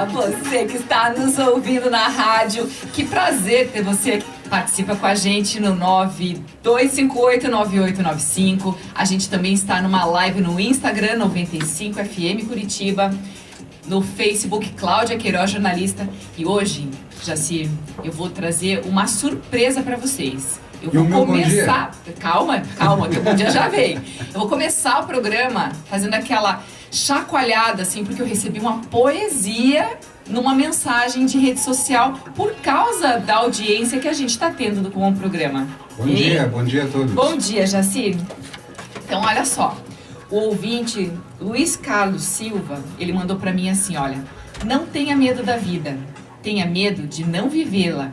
Olá, você que está nos ouvindo na rádio. Que prazer ter você aqui. Participa com a gente no 9258-9895. A gente também está numa live no Instagram 95FM Curitiba, no Facebook Cláudia Queiroz Jornalista. E hoje, Jacir, eu vou trazer uma surpresa para vocês. Eu vou começar... Calma, que o bom dia já vem. Eu vou começar o programa fazendo aquela chacoalhada, assim, porque eu recebi uma poesia numa mensagem de rede social por causa da audiência que a gente está tendo com o programa. Bom dia a todos. Bom dia, Jacir. Então, olha só. O ouvinte Luiz Carlos Silva, ele mandou para mim assim, olha: não tenha medo da vida, tenha medo de não vivê-la.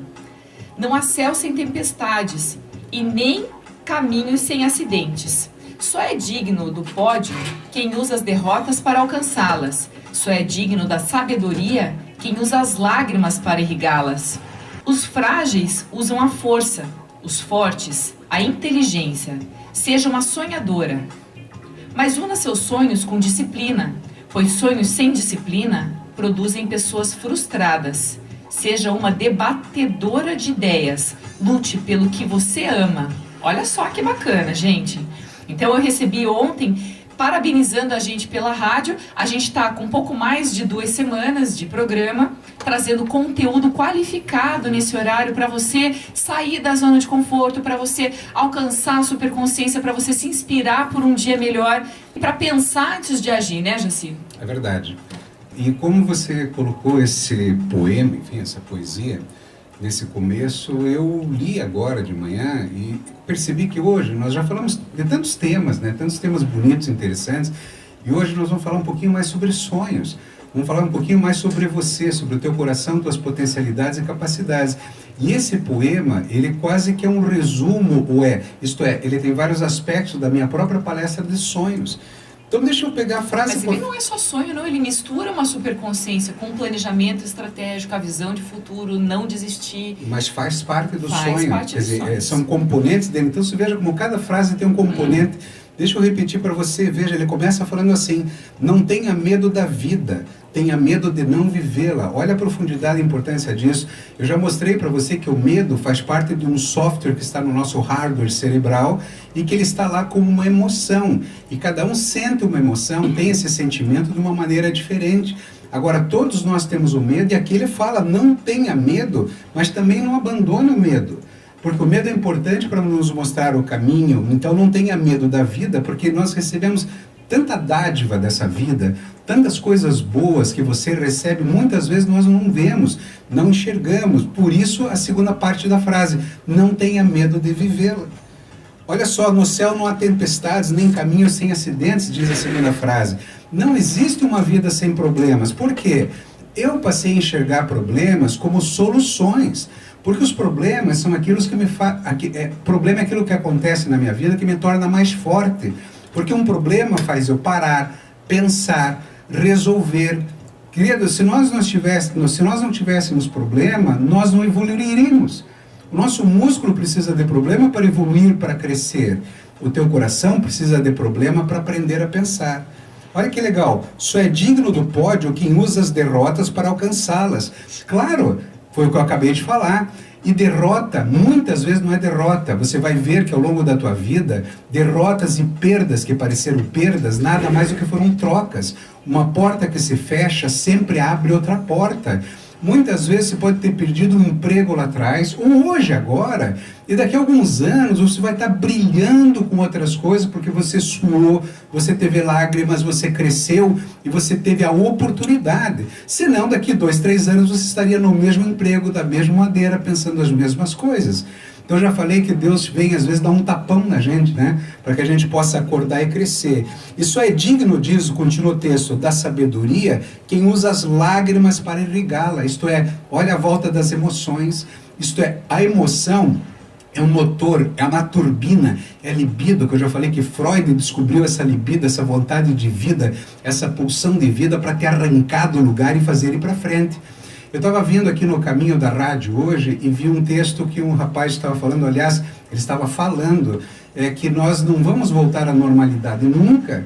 Não há céu sem tempestades e nem caminhos sem acidentes. Só é digno do pódio quem usa as derrotas para alcançá-las. Só é digno da sabedoria quem usa as lágrimas para irrigá-las. Os frágeis usam a força, os fortes a inteligência. Seja uma sonhadora, mas una seus sonhos com disciplina, pois sonhos sem disciplina produzem pessoas frustradas. Seja uma debatedora de ideias. Lute pelo que você ama. Olha só que bacana, gente. Então eu recebi ontem, parabenizando a gente pela rádio. A gente está com um pouco mais de 2 semanas de programa, trazendo conteúdo qualificado nesse horário para você sair da zona de conforto, para você alcançar a superconsciência, para você se inspirar por um dia melhor e para pensar antes de agir, né, Jacir? É verdade. E como você colocou esse poema, enfim, essa poesia, nesse começo, eu li agora de manhã e percebi que hoje nós já falamos de tantos temas, né? Tantos temas bonitos, interessantes, e hoje nós vamos falar um pouquinho mais sobre sonhos. Vamos falar um pouquinho mais sobre você, sobre o teu coração, tuas potencialidades e capacidades. E esse poema, ele quase que é um resumo, isto é, ele tem vários aspectos da minha própria palestra de sonhos. Então deixa eu pegar a frase... Mas ele não é só sonho, não. Ele mistura uma superconsciência com um planejamento estratégico, a visão de futuro, não desistir. Mas faz parte do sonho. Parte Quer dizer, são componentes dele. Então você veja como cada frase tem um componente. Deixa eu repetir para você. Veja, ele começa falando assim: não tenha medo da vida, tenha medo de não vivê-la. Olha a profundidade e a importância disso. Eu já mostrei para você que o medo faz parte de um software que está no nosso hardware cerebral e que ele está lá como uma emoção. E cada um sente uma emoção, tem esse sentimento de uma maneira diferente. Agora, todos nós temos o medo, e aqui ele fala: não tenha medo, mas também não abandone o medo. Porque o medo é importante para nos mostrar o caminho. Então não tenha medo da vida, porque nós recebemos tanta dádiva dessa vida, tantas coisas boas que você recebe, muitas vezes nós não vemos, não enxergamos. Por isso a segunda parte da frase: não tenha medo de vivê-la. Olha só, no céu não há tempestades, nem caminhos sem acidentes, diz a segunda frase. Não existe uma vida sem problemas. Por quê? Eu passei a enxergar problemas como soluções. Porque os problemas são aquilo que me problema é aquilo que acontece na minha vida que me torna mais forte. Porque um problema faz eu parar, pensar, resolver. Querido, se nós não tivéssemos problema, nós não evoluiríamos. O nosso músculo precisa de problema para evoluir, para crescer. O teu coração precisa de problema para aprender a pensar. Olha que legal. Só é digno do pódio quem usa as derrotas para alcançá-las. Claro, foi o que eu acabei de falar. E derrota, muitas vezes não é derrota. Você vai ver que ao longo da tua vida, derrotas e perdas que pareceram perdas, nada mais do que foram trocas. Uma porta que se fecha sempre abre outra porta. Muitas vezes você pode ter perdido um emprego lá atrás, ou hoje, agora, e daqui a alguns anos você vai estar brilhando com outras coisas, porque você suou, você teve lágrimas, você cresceu e você teve a oportunidade. Senão, daqui 2, 3 anos você estaria no mesmo emprego, da mesma madeira, pensando as mesmas coisas. Então eu já falei que Deus vem às vezes dar um tapão na gente, né? Para que a gente possa acordar e crescer. Isso é digno disso, continua o texto, da sabedoria, quem usa as lágrimas para irrigá-la. Isto é, olha a volta das emoções. Isto é, a emoção é um motor, é uma turbina, é libido, que eu já falei que Freud descobriu essa libido, essa vontade de vida, essa pulsão de vida para te arrancar do lugar e fazer ir para frente. Eu estava vindo aqui no caminho da rádio hoje e vi um texto que um rapaz estava falando, aliás, ele estava falando que nós não vamos voltar à normalidade nunca,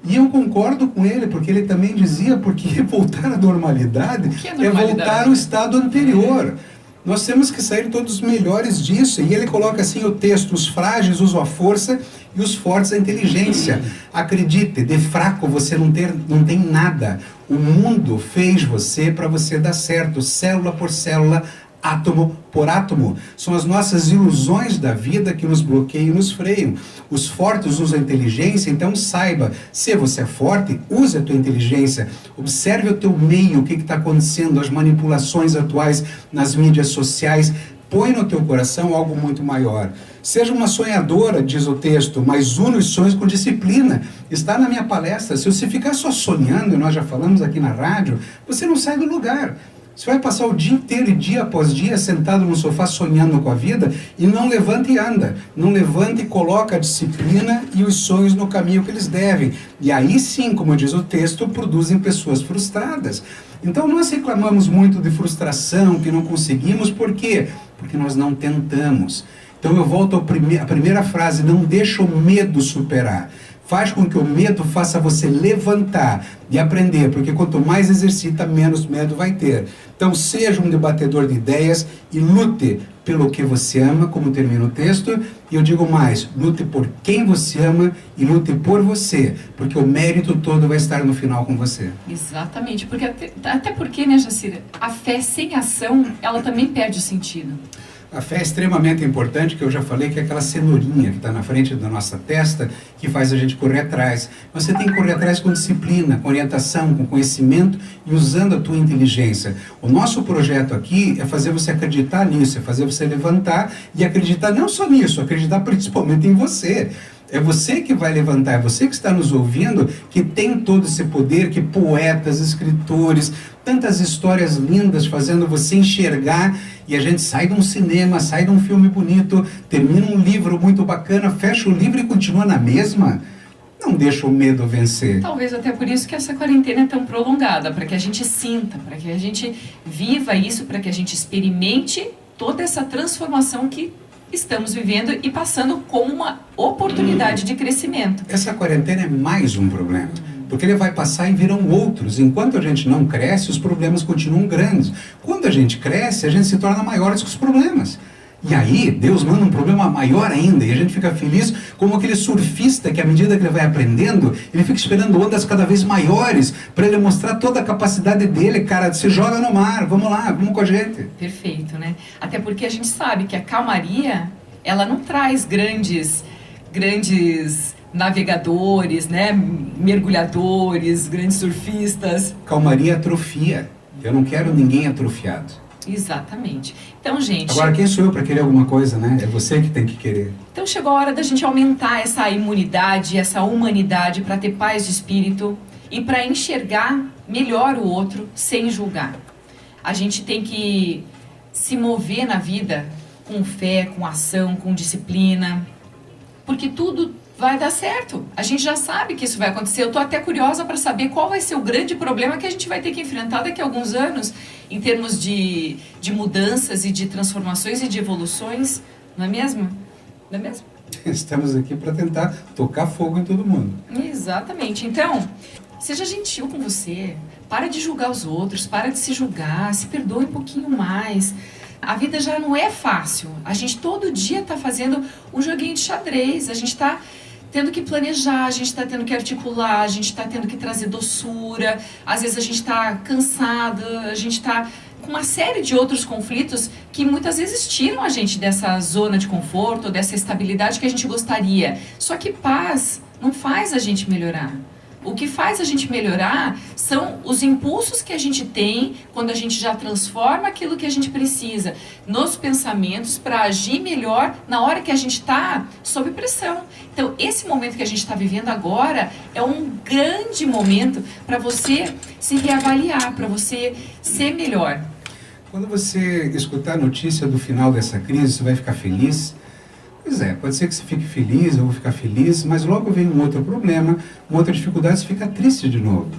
E eu concordo com ele, porque ele também dizia, porque voltar à normalidade é voltar ao estado anterior. Nós temos que sair todos melhores disso. E ele coloca assim o texto: os frágeis usam a força e os fortes a inteligência. Acredite, de fraco você não tem nada. O mundo fez você para você dar certo, célula por célula, átomo por átomo. São as nossas ilusões da vida que nos bloqueiam e nos freiam. Os fortes usam a inteligência, então saiba, se você é forte, use a tua inteligência. Observe o teu meio, o que está acontecendo, as manipulações atuais nas mídias sociais. Põe no teu coração algo muito maior. Seja uma sonhadora, diz o texto, mas une os sonhos com disciplina. Está na minha palestra. Se você ficar só sonhando, e nós já falamos aqui na rádio, você não sai do lugar. Você vai passar o dia inteiro, dia após dia, sentado no sofá sonhando com a vida e não levanta e anda. Não levanta e coloca a disciplina e os sonhos no caminho que eles devem. E aí sim, como diz o texto, produzem pessoas frustradas. Então nós reclamamos muito de frustração, que não conseguimos. Por quê? Porque nós não tentamos. Então eu volto à primeira frase: não deixa o medo superar. Faz com que o medo faça você levantar e aprender, porque quanto mais exercita, menos medo vai ter. Então seja um debatedor de ideias e lute pelo que você ama, como termina o texto. E eu digo mais: lute por quem você ama e lute por você, porque o mérito todo vai estar no final com você. Exatamente, porque até porque, né, Jacira, a fé sem ação, ela também perde o sentido. A fé é extremamente importante, que eu já falei, que é aquela cenourinha que está na frente da nossa testa, que faz a gente correr atrás. Você tem que correr atrás com disciplina, com orientação, com conhecimento e usando a tua inteligência. O nosso projeto aqui é fazer você acreditar nisso, é fazer você levantar e acreditar não só nisso, acreditar principalmente em você. É você que vai levantar, é você que está nos ouvindo, que tem todo esse poder, que poetas, escritores, tantas histórias lindas fazendo você enxergar, e a gente sai de um cinema, sai de um filme bonito, termina um livro muito bacana, fecha o livro e continua na mesma. Não deixa o medo vencer. Talvez até por isso que essa quarentena é tão prolongada, para que a gente sinta, para que a gente viva isso, para que a gente experimente toda essa transformação que estamos vivendo e passando como uma oportunidade de crescimento. Essa quarentena é mais um problema, porque ele vai passar e virão outros. Enquanto a gente não cresce, os problemas continuam grandes. Quando a gente cresce, a gente se torna maiores que os problemas. E aí, Deus manda um problema maior ainda, e a gente fica feliz como aquele surfista que, à medida que ele vai aprendendo, ele fica esperando ondas cada vez maiores, para ele mostrar toda a capacidade dele. Cara, se joga no mar, vamos lá, vamos com a gente. Perfeito, né? Até porque a gente sabe que a calmaria, ela não traz grandes navegadores, né? Mergulhadores, grandes surfistas. Calmaria atrofia. Eu não quero ninguém atrofiado. Exatamente. Então, gente... Agora, quem sou eu para querer alguma coisa, né? É você que tem que querer. Então, chegou a hora da gente aumentar essa imunidade, essa humanidade, para ter paz de espírito e para enxergar melhor o outro sem julgar. A gente tem que se mover na vida com fé, com ação, com disciplina, porque tudo vai dar certo. A gente já sabe que isso vai acontecer. Eu estou até curiosa para saber qual vai ser o grande problema que a gente vai ter que enfrentar daqui a alguns anos, em termos de mudanças e de transformações e de evoluções. Não é mesmo? Não é mesmo? Estamos aqui para tentar tocar fogo em todo mundo. Exatamente. Então, seja gentil com você. Para de julgar os outros, para de se julgar, se perdoe um pouquinho mais. A vida já não é fácil. A gente todo dia está fazendo um joguinho de xadrez. A gente está tendo que planejar, a gente está tendo que articular, a gente está tendo que trazer doçura. Às vezes a gente está cansado, a gente está com uma série de outros conflitos que muitas vezes tiram a gente dessa zona de conforto, dessa estabilidade que a gente gostaria. Só que paz não faz a gente melhorar. O que faz a gente melhorar são os impulsos que a gente tem quando a gente já transforma aquilo que a gente precisa nos pensamentos para agir melhor na hora que a gente está sob pressão. Então, esse momento que a gente está vivendo agora é um grande momento para você se reavaliar, para você ser melhor. Quando você escutar a notícia do final dessa crise, você vai ficar feliz? Pois é, pode ser que você fique feliz, eu vou ficar feliz, mas logo vem um outro problema, uma outra dificuldade, você fica triste de novo.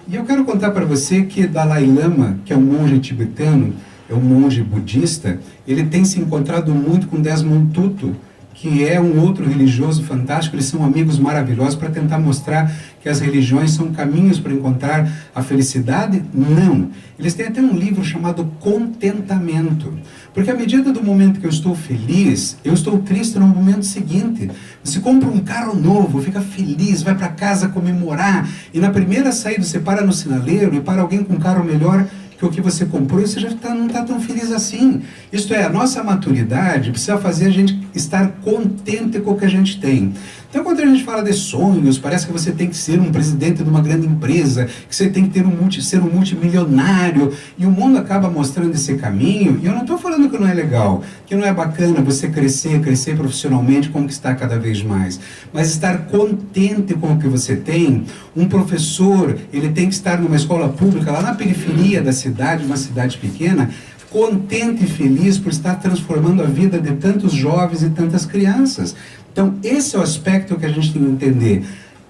E eu quero contar para você que Dalai Lama, que é um monge tibetano, é um monge budista, ele tem se encontrado muito com Desmond Tutu, que é um outro religioso fantástico, eles são amigos maravilhosos para tentar mostrar que as religiões são caminhos para encontrar a felicidade? Não. Eles têm até um livro chamado Contentamento. Porque à medida do momento que eu estou feliz, eu estou triste no momento seguinte. Você compra um carro novo, fica feliz, vai para casa comemorar, e na primeira saída você para no sinaleiro e para alguém com um carro melhor que o que você comprou, você já não está tão feliz assim. Isto é, a nossa maturidade precisa fazer a gente estar contente com o que a gente tem. Então, quando a gente fala de sonhos, parece que você tem que ser um presidente de uma grande empresa, que você tem que ter ser um multimilionário, e o mundo acaba mostrando esse caminho, e eu não estou falando que não é legal, que não é bacana você crescer profissionalmente, conquistar cada vez mais, mas estar contente com o que você tem. Um professor, ele tem que estar numa escola pública, lá na periferia da cidade, uma cidade pequena, contente e feliz por estar transformando a vida de tantos jovens e tantas crianças. Então, esse é o aspecto que a gente tem que entender.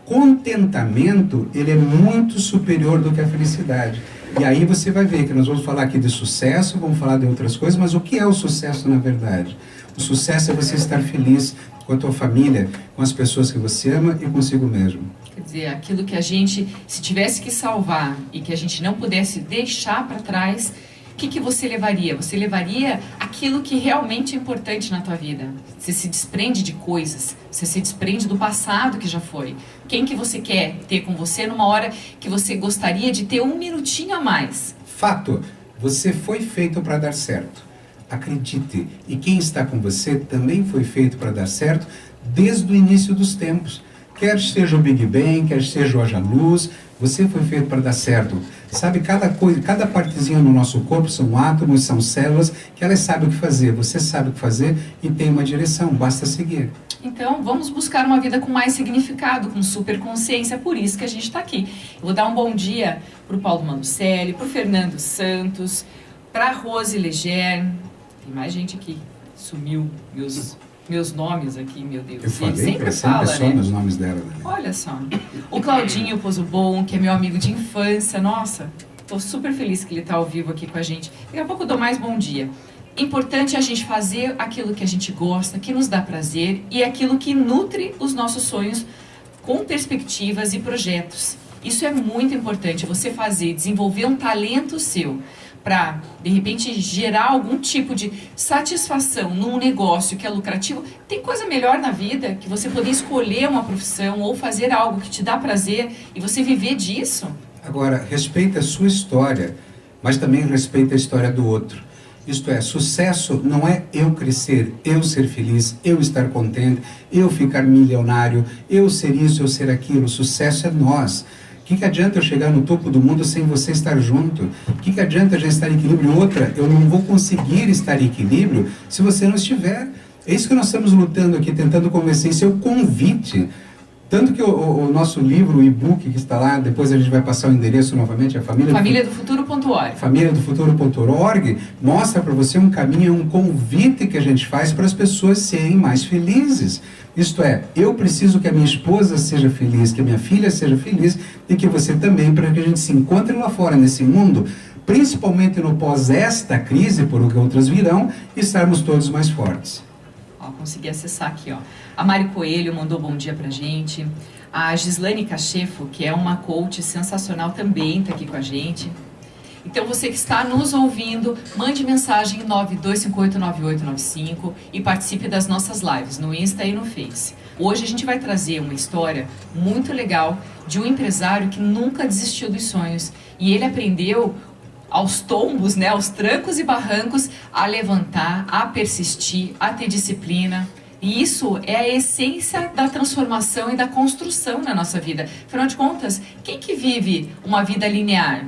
Contentamento, ele é muito superior do que a felicidade. E aí você vai ver que nós vamos falar aqui de sucesso, vamos falar de outras coisas, mas o que é o sucesso na verdade? O sucesso é você estar feliz com a tua família, com as pessoas que você ama e consigo mesmo. Quer dizer, aquilo que a gente, se tivesse que salvar e que a gente não pudesse deixar para trás, o que você levaria? Você levaria aquilo que realmente é importante na tua vida. Você se desprende de coisas, você se desprende do passado que já foi. Quem que você quer ter com você numa hora que você gostaria de ter um minutinho a mais? Fato, você foi feito para dar certo. Acredite, e quem está com você também foi feito para dar certo desde o início dos tempos. Quer seja o Big Bang, quer seja o Haja Luz, você foi feito para dar certo. Sabe, cada coisa, cada partezinha no nosso corpo são átomos, são células, que elas sabem o que fazer. Você sabe o que fazer e tem uma direção, basta seguir. Então, vamos buscar uma vida com mais significado, com superconsciência, por isso que a gente está aqui. Eu vou dar um bom dia para o Paulo Manucelli, para o Fernando Santos, para a Rose Leger. Tem mais gente aqui, sumiu meus nomes aqui, meu Deus. Eu falei, ele sempre fala, né? Os nomes dela. Né? Olha só. O Claudinho Pozobon, que é meu amigo de infância. Nossa, estou super feliz que ele está ao vivo aqui com a gente. Daqui a pouco eu dou mais bom dia. Importante é a gente fazer aquilo que a gente gosta, que nos dá prazer e aquilo que nutre os nossos sonhos com perspectivas e projetos. Isso é muito importante, você fazer, desenvolver um talento seu para, de repente, gerar algum tipo de satisfação num negócio que é lucrativo. Tem coisa melhor na vida que você poder escolher uma profissão ou fazer algo que te dá prazer e você viver disso? Agora, respeita a sua história, mas também respeita a história do outro. Isto é, sucesso não é eu crescer, eu ser feliz, eu estar contente, eu ficar milionário, eu ser isso, eu ser aquilo. Sucesso é nós. O que adianta eu chegar no topo do mundo sem você estar junto? O que adianta a gente estar em equilíbrio? Outra, eu não vou conseguir estar em equilíbrio se você não estiver. É isso que nós estamos lutando aqui, tentando convencer. Isso é o convite. Tanto que o nosso livro, o e-book que está lá, depois a gente vai passar o endereço novamente, a famíliadofuturo.org. Famíliadofuturo.org mostra para você um caminho, um convite que a gente faz para as pessoas serem mais felizes. Isto é, eu preciso que a minha esposa seja feliz, que a minha filha seja feliz e que você também, para que a gente se encontre lá fora nesse mundo, principalmente no pós esta crise, por o que outras virão, e estarmos todos mais fortes. Ó, consegui acessar aqui, ó. A Mari Coelho mandou bom dia pra gente. A Gislane Cachefo, que é uma coach sensacional, também está aqui com a gente. Então, você que está nos ouvindo, mande mensagem 92589895 e participe das nossas lives no Insta e no Face. Hoje a gente vai trazer uma história muito legal de um empresário que nunca desistiu dos sonhos. E ele aprendeu aos tombos, né, aos trancos e barrancos, a levantar, a persistir, a ter disciplina. E isso é a essência da transformação e da construção na nossa vida. Afinal de contas, quem que vive uma vida linear?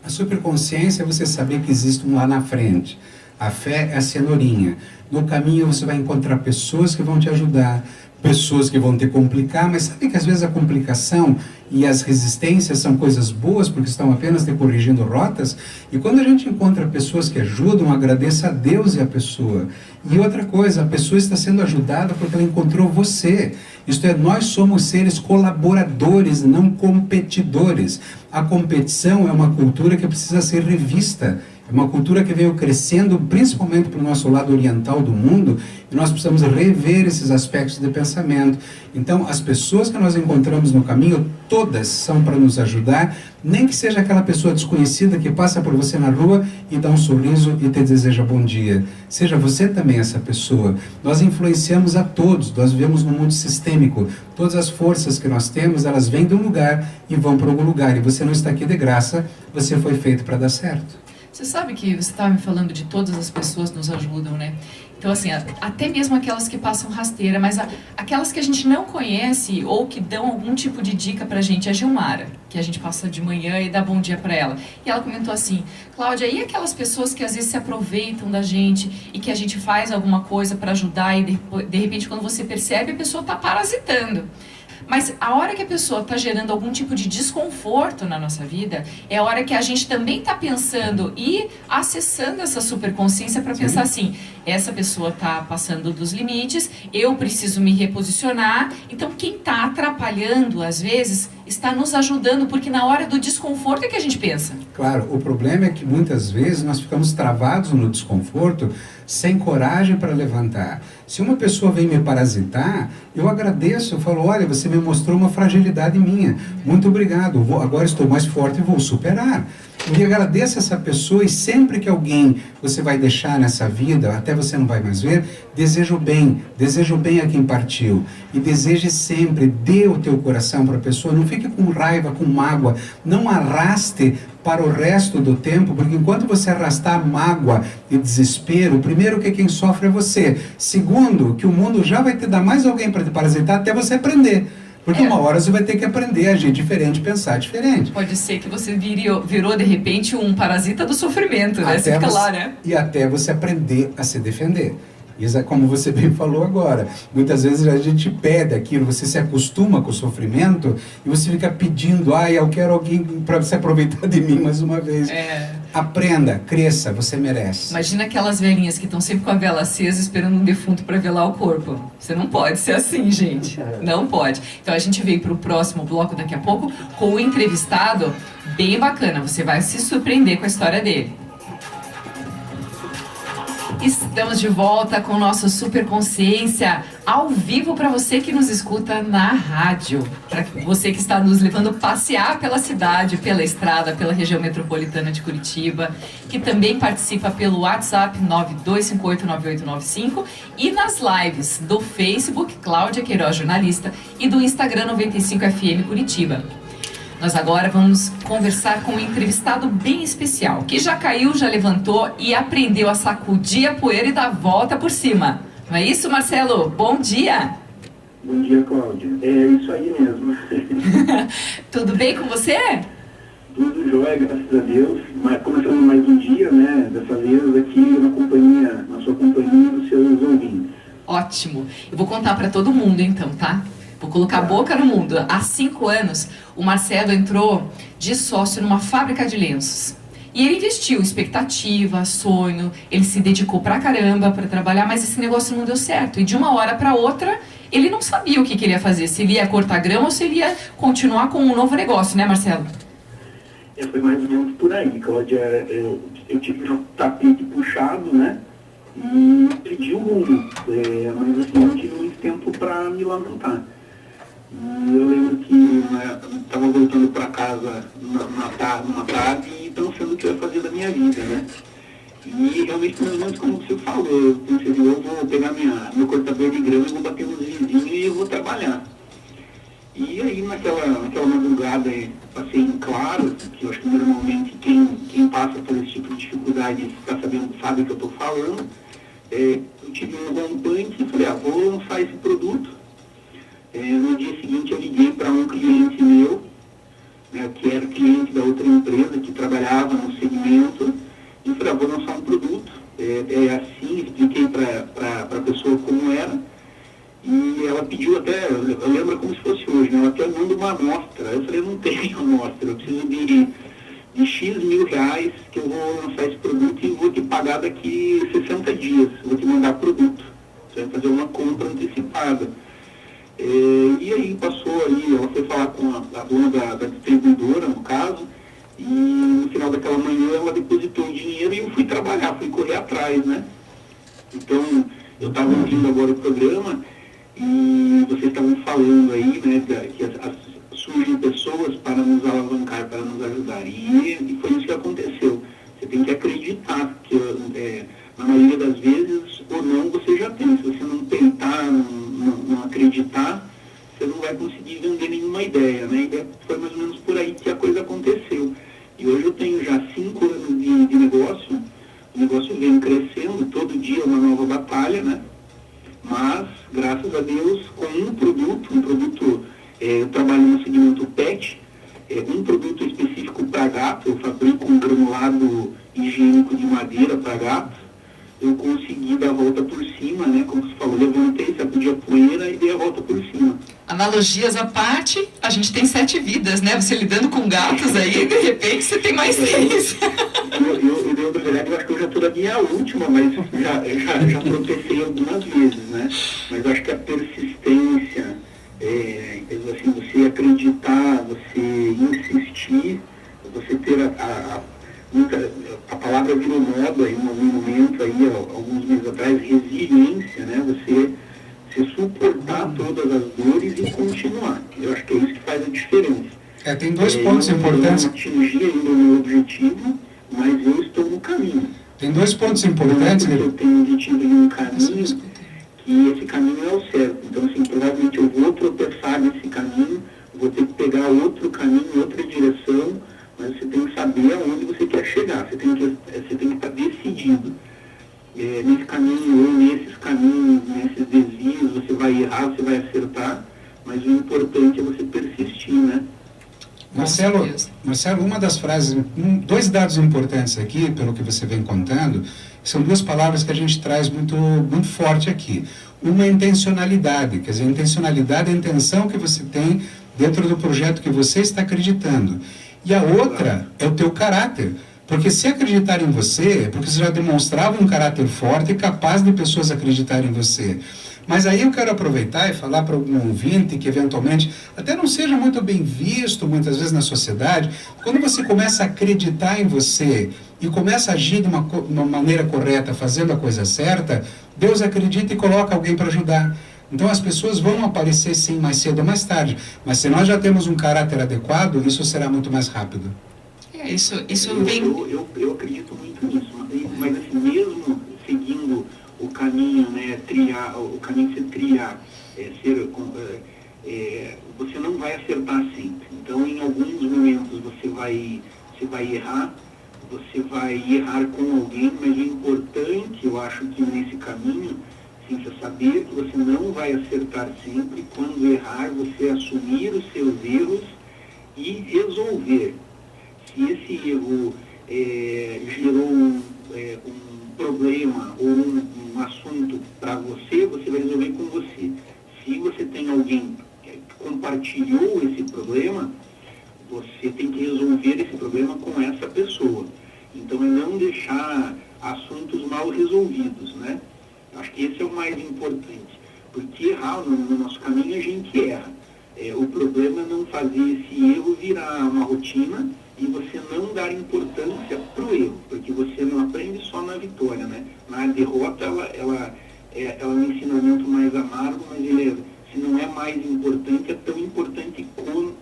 A superconsciência é você saber que existe um lá na frente. A fé é a cenourinha. No caminho você vai encontrar pessoas que vão te ajudar, pessoas que vão te complicar, mas sabe que às vezes a complicação e as resistências são coisas boas porque estão apenas te corrigindo rotas? E quando a gente encontra pessoas que ajudam, agradeça a Deus e a pessoa. E outra coisa, a pessoa está sendo ajudada porque ela encontrou você. Isto é, nós somos seres colaboradores, não competidores. A competição é uma cultura que precisa ser revista. É uma cultura que veio crescendo principalmente para o nosso lado oriental do mundo, e nós precisamos rever esses aspectos de pensamento. Então, as pessoas que nós encontramos no caminho, todas são para nos ajudar, nem que seja aquela pessoa desconhecida que passa por você na rua e dá um sorriso e te deseja bom dia. Seja você também essa pessoa. Nós influenciamos a todos, nós vivemos num mundo sistêmico. Todas as forças que nós temos, elas vêm de um lugar e vão para algum lugar. E você não está aqui de graça, você foi feito para dar certo. Você sabe que você estava me falando de todas as pessoas nos ajudam, né? Então, assim, até mesmo aquelas que passam rasteira, mas aquelas que a gente não conhece ou que dão algum tipo de dica pra gente, a Gilmara, que a gente passa de manhã e dá bom dia pra ela. E ela comentou assim, Cláudia, e aquelas pessoas que às vezes se aproveitam da gente e que a gente faz alguma coisa pra ajudar e de repente quando você percebe a pessoa tá parasitando. Mas a hora que a pessoa está gerando algum tipo de desconforto na nossa vida, é a hora que a gente também está pensando e acessando essa superconsciência para pensar assim, essa pessoa está passando dos limites, eu preciso me reposicionar. Então quem está atrapalhando, às vezes, está nos ajudando, porque na hora do desconforto é que a gente pensa. Claro, o problema é que muitas vezes nós ficamos travados no desconforto, sem coragem para levantar. Se uma pessoa vem me parasitar, eu agradeço, eu falo, olha, você me mostrou uma fragilidade minha, muito obrigado, agora estou mais forte e vou superar. E agradeça essa pessoa, e sempre que alguém você vai deixar nessa vida, até você não vai mais ver, desejo bem a quem partiu. E deseje sempre, dê o teu coração para a pessoa, não fique com raiva, com mágoa, não arraste para o resto do tempo, porque enquanto você arrastar mágoa e desespero, primeiro que quem sofre é você, segundo que o mundo já vai te dar mais alguém para te parasitar até você aprender. Porque uma hora você vai ter que aprender a agir diferente, pensar diferente. Pode ser que você virou de repente um parasita do sofrimento, né? Você fica lá, né? E até você aprender a se defender. Isso é como você bem falou agora. Muitas vezes a gente pede aquilo, você se acostuma com o sofrimento e você fica pedindo, eu quero alguém para se aproveitar de mim mais uma vez. Aprenda, cresça, você merece. Imagina aquelas velhinhas que estão sempre com a vela acesa esperando um defunto para velar o corpo. Você não pode ser assim, gente. Não pode. Então a gente veio para o próximo bloco daqui a pouco com um entrevistado bem bacana. Você vai se surpreender com a história dele. Estamos de volta com nossa Superconsciência ao vivo para você que nos escuta na rádio, para você que está nos levando passear pela cidade, pela estrada, pela região metropolitana de Curitiba, que também participa pelo WhatsApp 92589895 e nas lives do Facebook Cláudia Queiroz Jornalista e do Instagram 95FM Curitiba. Nós agora vamos conversar com um entrevistado bem especial, que já caiu, já levantou e aprendeu a sacudir a poeira e dar volta por cima. Não é isso, Marcelo? Bom dia! Bom dia, Cláudia. É isso aí mesmo. Tudo bem com você? Tudo jóia, graças a Deus. Começando mais um dia, né? Dessa vez aqui na sua companhia e dos seus ouvintes. Ótimo. Eu vou contar para todo mundo então, tá? Vou colocar a boca no mundo. Há 5 anos, o Marcelo entrou de sócio numa fábrica de lenços. E ele investiu expectativa, sonho, ele se dedicou pra caramba para trabalhar, mas esse negócio não deu certo. E de uma hora para outra, ele não sabia o que queria fazer, se ele ia cortar grama ou se ele ia continuar com um novo negócio, né, Marcelo? Foi mais ou menos por aí, Cláudia. Eu tive um tapete puxado, né? E perdi o rumo. Mas assim, não tive muito tempo para me levantar. Eu lembro que estava voltando para casa numa tarde e pensando o que eu ia fazer da minha vida, né? E realmente, mais ou menos como você falou, eu pensei, eu vou pegar meu cortador de grama, eu vou bater nos vizinhos e eu vou trabalhar. E aí, naquela madrugada, passei em claro, que eu acho que normalmente quem passa por esse tipo de dificuldade está sabendo, sabe o que eu estou falando. Eu tive um rompante e falei, vou lançar esse produto. No dia seguinte eu liguei para um cliente meu, que era cliente da outra empresa, que trabalhava no segmento, e falei, vou lançar um produto, assim, expliquei para a pessoa como era, e ela pediu até, eu lembro como se fosse hoje, ela até manda uma amostra. Eu falei, eu não tenho amostra, eu preciso de X mil reais que eu vou lançar esse produto e vou te pagar daqui 60 dias, vou te mandar produto, você vai fazer uma compra antecipada. E aí passou aí, ela foi falar com a dona da distribuidora, no caso, E no final daquela manhã ela depositou o dinheiro e eu fui trabalhar, fui correr atrás, né? Então, eu estava ouvindo agora o programa e vocês estavam falando aí, né, que surgem pessoas para nos alavancar, para nos ajudar. E foi isso que aconteceu. Você tem que acreditar que, na maioria das vezes, ou não, você já tem. Se você não tentar, não acreditar, você não vai conseguir vender nenhuma ideia, né? E foi mais ou menos por aí que a coisa aconteceu. E hoje eu tenho já 5 anos de negócio, o negócio vem crescendo, todo dia uma nova batalha, né? Mas, graças a Deus, com um produto, eu trabalho no segmento PET, um produto específico para gato, eu fabrico um granulado higiênico de madeira para gato, eu consegui dar a volta por cima, né? Como você falou, levantei, sacudi a poeira e dei a volta por cima. Analogias à parte, a gente tem 7 vidas, né? Você lidando com gatos aí, de repente você tem mais 3. Na verdade, eu acho que eu já estou na minha última, mas já tropecei algumas vezes, né? Mas eu acho que a persistência, assim, você acreditar, você insistir, você ter a palavra virou moda em um momento aí, alguns meses atrás, resiliência, né? Você suportar todas as dores e continuar. Eu acho que é isso que faz a diferença. Tem 2 pontos importantes. Eu não atingi ainda o meu objetivo, mas eu estou no caminho. Tem 2 pontos importantes. Eu tenho um objetivo em um caminho, que esse caminho é o certo. Então, assim, provavelmente eu vou tropeçar nesse caminho, vou ter que pegar outro caminho, outra direção, mas você tem que saber aonde você quer chegar. Você tem que estar decidido. Nesse caminho ou nesses caminhos, nesses desvios, você vai errar, você vai acertar, mas o importante é você persistir, né? Marcelo, uma das frases, 2 dados importantes aqui, pelo que você vem contando, são 2 palavras que a gente traz muito, muito forte aqui. Uma é intencionalidade, quer dizer, a intencionalidade é a intenção que você tem dentro do projeto que você está acreditando. E a outra é o teu caráter. Porque se acreditar em você, é porque você já demonstrava um caráter forte e capaz de pessoas acreditarem em você. Mas aí eu quero aproveitar e falar para algum ouvinte que eventualmente até não seja muito bem visto muitas vezes na sociedade, quando você começa a acreditar em você e começa a agir de uma maneira correta, fazendo a coisa certa, Deus acredita e coloca alguém para ajudar. Então as pessoas vão aparecer sim mais cedo ou mais tarde, mas se nós já temos um caráter adequado, isso será muito mais rápido. Isso vem... Eu acredito muito nisso, mas assim, mesmo seguindo o caminho, né, o caminho que você trilhar, você não vai acertar sempre. Então, em alguns momentos você vai errar, você vai errar com alguém, mas o importante, eu acho que nesse caminho, assim, você saber que você não vai acertar sempre, quando errar, você assumir os seus erros e resolver. Se esse erro gerou um problema ou um assunto para você, você vai resolver com você. Se você tem alguém que compartilhou esse problema, você tem que resolver esse problema com essa pessoa. Então, é não deixar assuntos mal resolvidos, né? Acho que esse é o mais importante. Porque errar no nosso caminho a gente erra. O problema é não fazer esse erro virar uma rotina e você não dar importância para o erro, porque você não aprende só na vitória, né? Na derrota, ela é um ensinamento mais amargo, mas se não é mais importante, é tão importante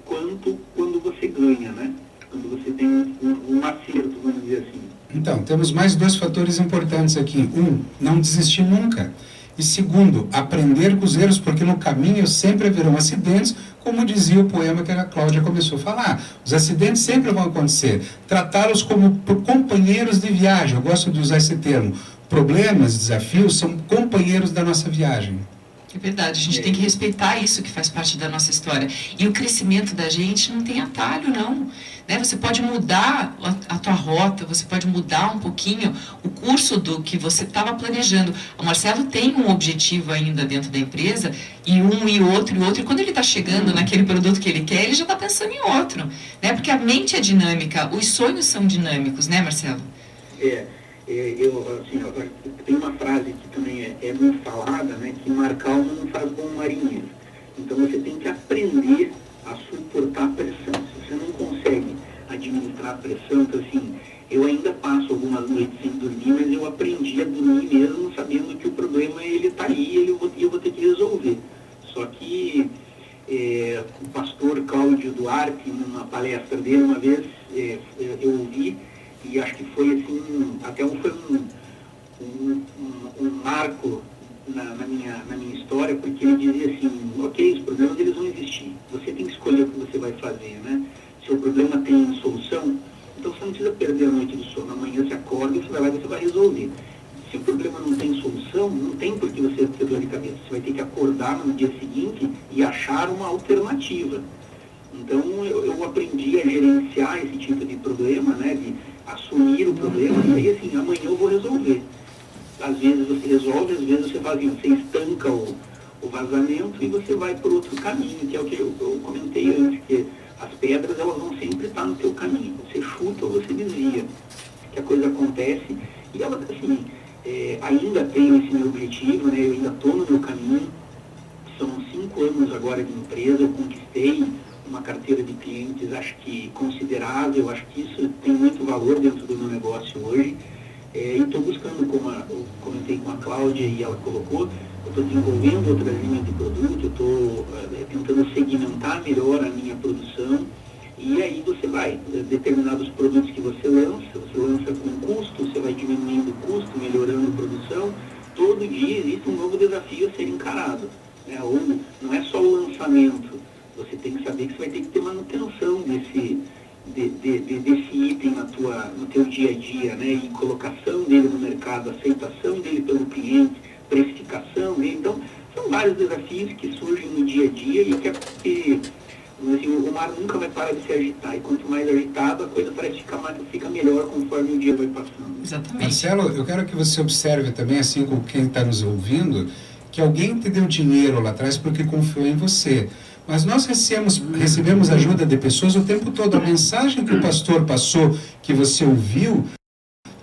quanto quando você ganha, né? Quando você tem um acerto, vamos dizer assim. Então, temos mais 2 fatores importantes aqui. 1, não desistir nunca. E 2, aprender com os erros, porque no caminho sempre haverão acidentes, como dizia o poema que a Cláudia começou a falar. Os acidentes sempre vão acontecer. Tratá-los como companheiros de viagem. Eu gosto de usar esse termo. Problemas, desafios, são companheiros da nossa viagem. É verdade, a gente tem que respeitar isso que faz parte da nossa história. E o crescimento da gente não tem atalho, não. Né? Você pode mudar a tua rota, você pode mudar um pouquinho o curso do que você estava planejando. O Marcelo tem um objetivo ainda dentro da empresa, e outro, e quando ele está chegando naquele produto que ele quer, ele já está pensando em outro. Né? Porque a mente é dinâmica, os sonhos são dinâmicos, né, Marcelo? Tem uma frase que também é muito falada, né, que mar calmo não faz bom marinheiro. Então você tem que aprender a suportar a pressão. Se você não consegue administrar a depressão. Então, assim, eu ainda passo algumas noites sem dormir, mas eu aprendi a dormir mesmo sabendo que o problema ele está aí e eu vou ter que resolver. Só que o pastor Cláudio Duarte, numa palestra dele uma vez, eu ouvi, e acho que foi assim, até foi um marco na minha história, porque ele dizia assim, ok, os problemas eles vão existir, você tem que escolher o que você vai fazer, né? Se o problema tem solução, então você não precisa perder a noite do sono, amanhã você acorda e você vai lá e você vai resolver. Se o problema não tem solução, não tem por que você ter dor de cabeça, você vai ter que acordar no dia seguinte e achar uma alternativa. Então eu aprendi a gerenciar esse tipo de problema, né, de assumir o problema, e aí assim, amanhã eu vou resolver. Às vezes você resolve, às vezes você faz assim, você estanca o vazamento e você vai por outro caminho, que é o que eu comentei antes, que as pedras elas vão sempre estar no teu caminho, você chuta ou você desvia, que a coisa acontece, e ela assim, ainda tenho esse meu objetivo, né, eu ainda estou no meu caminho, são 5 anos agora de empresa, eu conquistei uma carteira de clientes, acho que considerável, acho que isso tem muito valor dentro do meu negócio hoje. E estou buscando, como eu comentei com a Cláudia e ela colocou, eu estou desenvolvendo outras linhas de produto, eu estou tentando segmentar melhor a minha produção, e aí você vai, determinados produtos que você lança com custo, você vai diminuindo o custo, melhorando a produção, todo dia existe um novo desafio a ser encarado, né? Ou não é só o lançamento, você tem que saber que você vai ter que ter manutenção desse item no teu dia a dia, né? E colocação dele no mercado, aceitação dele pelo cliente, precificação dele. Então, são vários desafios que surgem no dia a dia e que assim, o mar nunca vai parar de se agitar. E quanto mais agitado, a coisa parece fica melhor conforme o dia vai passando. Exatamente. Marcelo, eu quero que você observe também, assim como quem está nos ouvindo, que alguém te deu dinheiro lá atrás porque confiou em você. Mas nós recebemos ajuda de pessoas o tempo todo. A mensagem que o pastor passou, que você ouviu,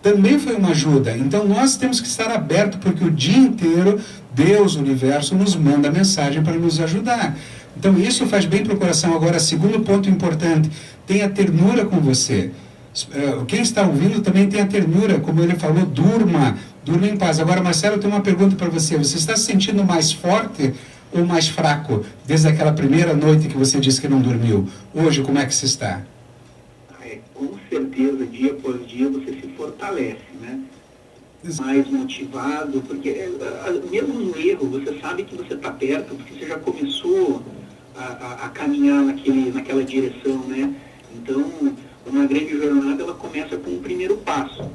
também foi uma ajuda. Então nós temos que estar abertos, porque o dia inteiro Deus, o universo, nos manda mensagem para nos ajudar. Então isso faz bem para o coração. Agora, segundo ponto importante, tenha ternura com você. Quem está ouvindo também tenha ternura, como ele falou, durma em paz. Agora, Marcelo, eu tenho uma pergunta para você. Você está se sentindo mais forte ou mais fraco desde aquela primeira noite que você disse que não dormiu? Hoje, como é que você está? Com certeza, dia após dia, você se fortalece, né? Mais motivado, porque mesmo no erro, você sabe que você está perto, porque você já começou a caminhar naquela direção, né? Então, uma grande jornada, ela começa com o primeiro passo.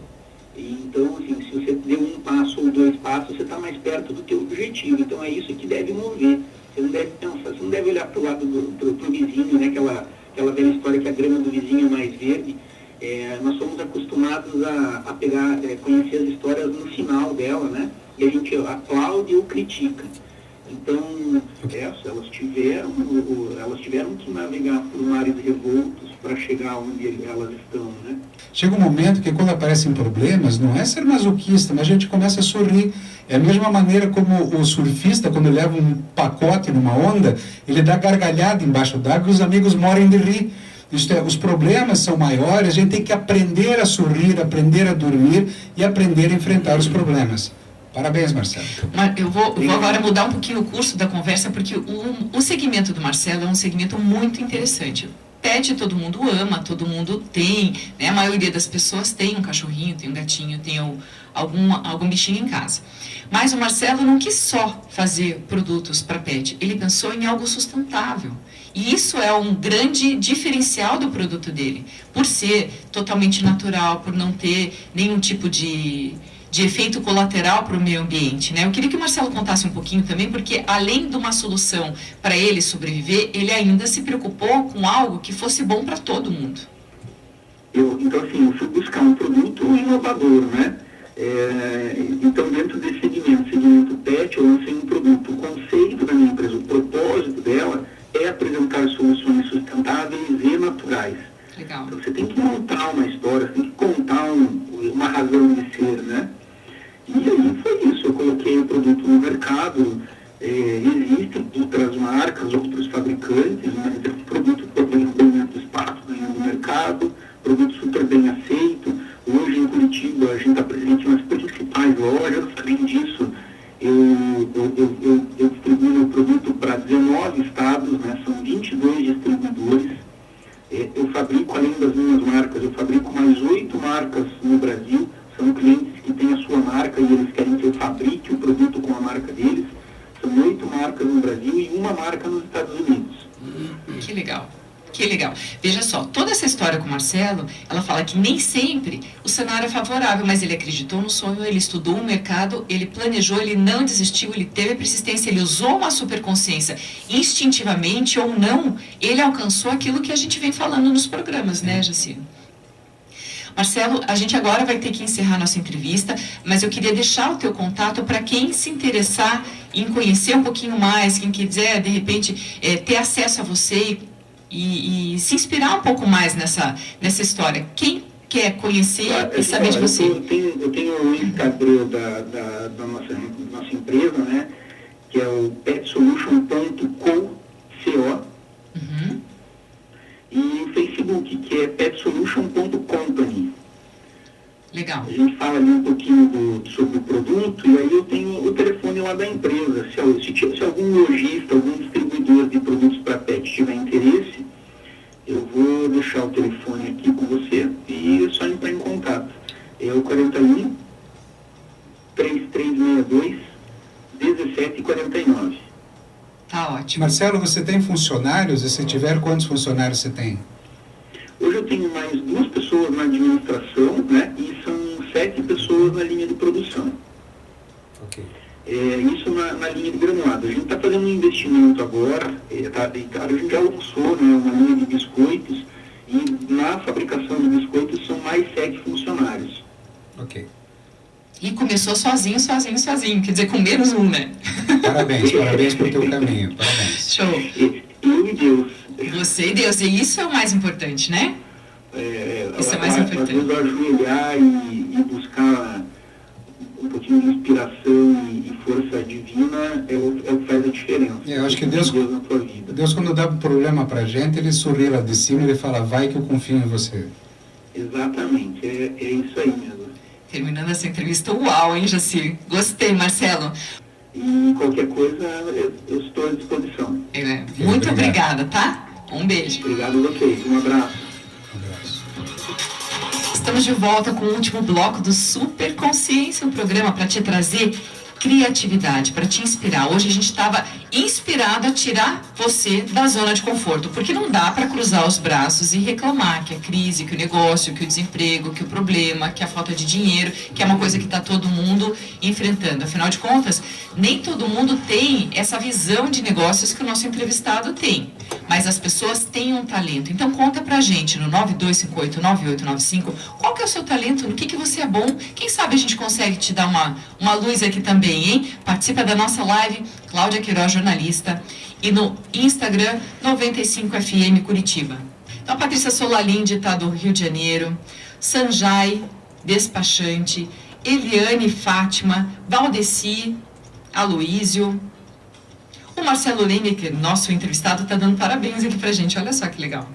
E, então, assim, se você deu um passo ou 2 passos, você está mais perto do teu objetivo. Então, é isso que deve mover. Você não deve pensar, você não deve olhar para o lado pro vizinho, né? Aquela velha história que a grama do vizinho é mais verde. Nós somos acostumados a pegar, conhecer as histórias no final dela, né? E a gente aplaude ou critica. Então, elas tiveram que navegar por mares revoltos para chegar onde elas estão, né? Chega um momento que quando aparecem problemas, não é ser masoquista, mas a gente começa a sorrir. É a mesma maneira como o surfista, quando leva um pacote numa onda, ele dá gargalhada embaixo d'água e os amigos morrem de rir. Os problemas são maiores, a gente tem que aprender a sorrir, aprender a dormir e aprender a enfrentar os problemas. Parabéns, Marcelo. Eu vou agora mudar um pouquinho o curso da conversa, porque o segmento do Marcelo é um segmento muito interessante. Pet todo mundo ama, todo mundo tem, né? A maioria das pessoas tem um cachorrinho, tem um gatinho, tem algum bichinho em casa. Mas o Marcelo não quis só fazer produtos para pet, ele pensou em algo sustentável. E isso é um grande diferencial do produto dele, por ser totalmente natural, por não ter nenhum tipo de efeito colateral para o meio ambiente, né? Eu queria que o Marcelo contasse um pouquinho também, porque além de uma solução para ele sobreviver, ele ainda se preocupou com algo que fosse bom para todo mundo. Então, assim, eu fui buscar um produto inovador, né? Então, dentro desse segmento pet, eu lancei um produto. O conceito da minha empresa, o propósito dela é apresentar soluções sustentáveis e naturais. Legal. Então, você tem que montar uma história, você tem que contar uma razão de ser, né? E aí foi isso, eu coloquei o produto no mercado, existem outras marcas, outros fabricantes, mas esse produto foi ganhando espaço, ganhando mercado, produto super são 22 distribuidores. Eu fabrico, além das minhas marcas, eu fabrico mais 8 marcas no Brasil. São clientes que têm a sua marca e eles querem que eu fabrique o produto com a marca deles. São 8 marcas no Brasil e uma marca nos Estados Unidos. Que legal. Que legal. Veja só, toda essa história com o Marcelo, ela fala que nem sempre o cenário é favorável, mas ele acreditou no sonho, ele estudou o mercado, ele planejou, ele não desistiu, ele teve persistência, ele usou uma superconsciência. Instintivamente ou não, ele alcançou aquilo que a gente vem falando nos programas, né, Jacir? Marcelo, a gente agora vai ter que encerrar nossa entrevista, mas eu queria deixar o teu contato para quem se interessar em conhecer um pouquinho mais, quem quiser, de repente, ter acesso a você e se inspirar um pouco mais nessa história. Quem quer conhecer e saber de você? Eu tenho o Instagram da nossa empresa, né, que é o petsolution.co, Uhum. e o Facebook, que é petsolution.company. Legal. A gente fala ali um pouquinho sobre o produto, e aí eu tenho o telefone lá da empresa. Se algum lojista, algum distribuidor de produtos para pet tiver interesse, eu vou deixar o telefone aqui com você e é só entrar em contato. É o 41 3362 1749. Tá ótimo. Marcelo, você tem funcionários? E se tiver, quantos funcionários você tem? Hoje eu tenho mais 2 pessoas na administração, né, e são 7 pessoas na linha de produção. Ok. Isso na linha de granulado. A gente está fazendo um investimento agora, a gente já lançou, né, uma linha de biscoitos, e na fabricação de biscoitos são mais 7 funcionários. Ok. E começou sozinho, quer dizer, com menos um, né? Parabéns pelo teu caminho, parabéns. Show. Eu e Deus. Você e Deus, e isso é o mais importante, né? Isso é mais Às importante. vezes ajoelhar e buscar um pouquinho de inspiração e força divina é o que faz a diferença. Eu acho que Deus na tua vida. Deus, quando dá problema pra gente, ele sorri lá de cima e ele fala, vai que eu confio em você. Exatamente, é isso aí mesmo. Terminando essa entrevista, uau, hein, Jacir? Gostei, Marcelo. E qualquer coisa, eu estou à disposição. Muito obrigado. obrigada, tá? Um beijo. Obrigado a vocês. Um abraço. Um abraço. Estamos de volta com o último bloco do Super Consciência, um programa para te trazer criatividade, para te inspirar. Hoje a gente estava inspirado a tirar você da zona de conforto, porque não dá para cruzar os braços e reclamar que a crise, que o negócio, que o desemprego, que o problema, que a falta de dinheiro, que é uma coisa que está todo mundo enfrentando. Afinal de contas, nem todo mundo tem essa visão de negócios que o nosso entrevistado tem, mas as pessoas têm um talento. Então conta pra gente no 92589895 qual que é o seu talento, no que você é bom. Quem sabe a gente consegue te dar uma luz aqui também, hein? Participa da nossa live, Cláudia Queiroz, jornalista, e no Instagram 95FM Curitiba. Então a Patrícia Solalinde está do Rio de Janeiro, Sanjay, despachante, Eliane Fátima, Valdeci, Aloísio, o Marcelo Lineker, nosso entrevistado, está dando parabéns aqui pra gente, olha só que legal.